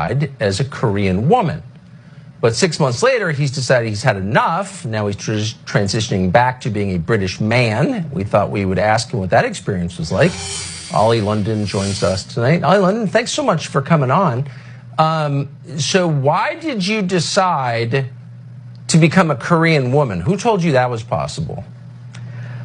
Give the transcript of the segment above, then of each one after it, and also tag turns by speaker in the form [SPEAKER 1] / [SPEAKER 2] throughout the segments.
[SPEAKER 1] identified as a Korean woman. But 6 months later, he's decided he's had enough. Now he's transitioning back to being a British man. We thought we would ask him what that experience was like. Ollie London joins us tonight. Ollie London, thanks so much for coming on. So why did you decide to become a Korean woman? Who told you that was possible?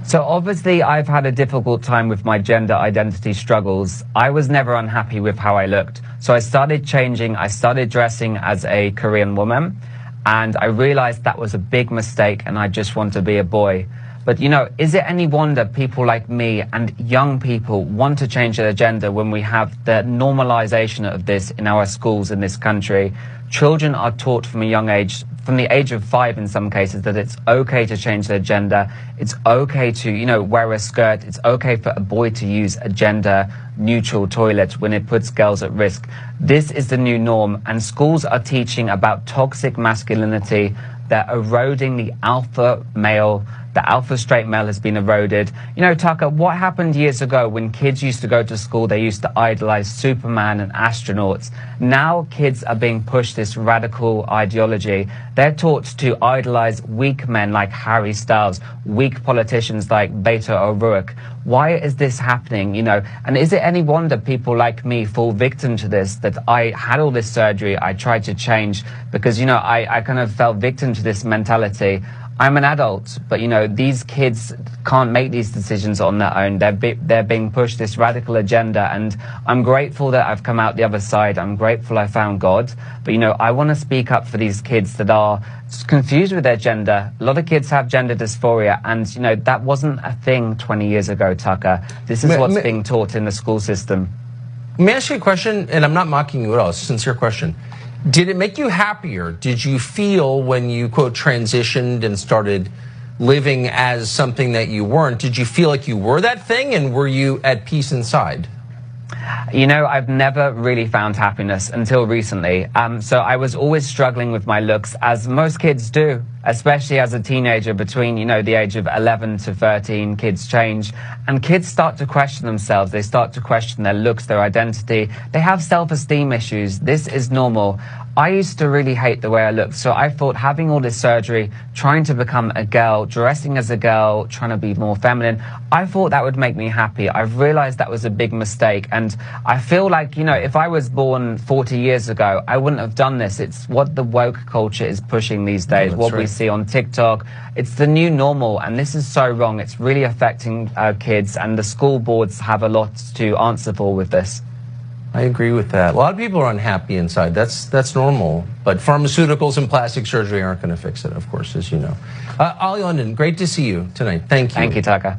[SPEAKER 2] So obviously I've had a difficult time with my gender identity struggles. I was never unhappy with how I looked. So I started changing, I started dressing as a Korean woman, and I realized that was a big mistake and I just want to be a boy. But you know, is it any wonder people like me and young people want to change their gender when we have the normalization of this in our schools in this country? Children are taught from a young age, from the age of 5 in some cases, that it's okay to change their gender. It's okay to, you know, wear a skirt. It's okay for a boy to use a gender-neutral toilet when it puts girls at risk. This is the new norm, and schools are teaching about toxic masculinity. They're eroding the alpha male. The alpha straight male has been eroded. You know, Tucker, what happened years ago when kids used to go to school, they used to idolize Superman and astronauts. Now kids are being pushed this radical ideology. They're taught to idolize weak men like Harry Styles, weak politicians like Beto O'Rourke. Why is this happening, you know? And is it any wonder people like me fall victim to this, that I had all this surgery, I tried to change because, you know, I kind of fell victim to this mentality. I'm an adult, but you know, these kids can't make these decisions on their own. They're being pushed this radical agenda, and I'm grateful that I've come out the other side. I'm grateful I found God, but you know, I want to speak up for these kids that are confused with their gender. A lot of kids have gender dysphoria, and you know, that wasn't a thing 20 years ago, Tucker. This is what's being taught in the school system.
[SPEAKER 1] May I ask you a question? And I'm not mocking you at all. It's a sincere question. Did it make you happier? Did you feel when you, quote, transitioned and started living as something that you weren't, did you feel like you were that thing, and were you at peace inside?
[SPEAKER 2] You know, I've never really found happiness until recently. So I was always struggling with my looks, as most kids do, especially as a teenager. Between, you know, the age of 11 to 13, kids change, and kids start to question themselves. They start to question their looks, their identity. They have self-esteem issues. This is normal. I used to really hate the way I looked, so I thought having all this surgery, trying to become a girl, dressing as a girl, trying to be more feminine, I thought that would make me happy. I've realized that was a big mistake, and I feel like, you know, if I was born 40 years ago, I wouldn't have done this. It's what the woke culture is pushing these days, what we see on TikTok. It's the new normal, and this is so wrong. It's really affecting kids, and the school boards have a lot to answer for with this.
[SPEAKER 1] I agree with that. A lot of people are unhappy inside. That's normal. But pharmaceuticals and plastic surgery aren't going to fix it, of course, as you know. Ollie London, great to see you tonight. Thank you.
[SPEAKER 2] Thank you, Tucker.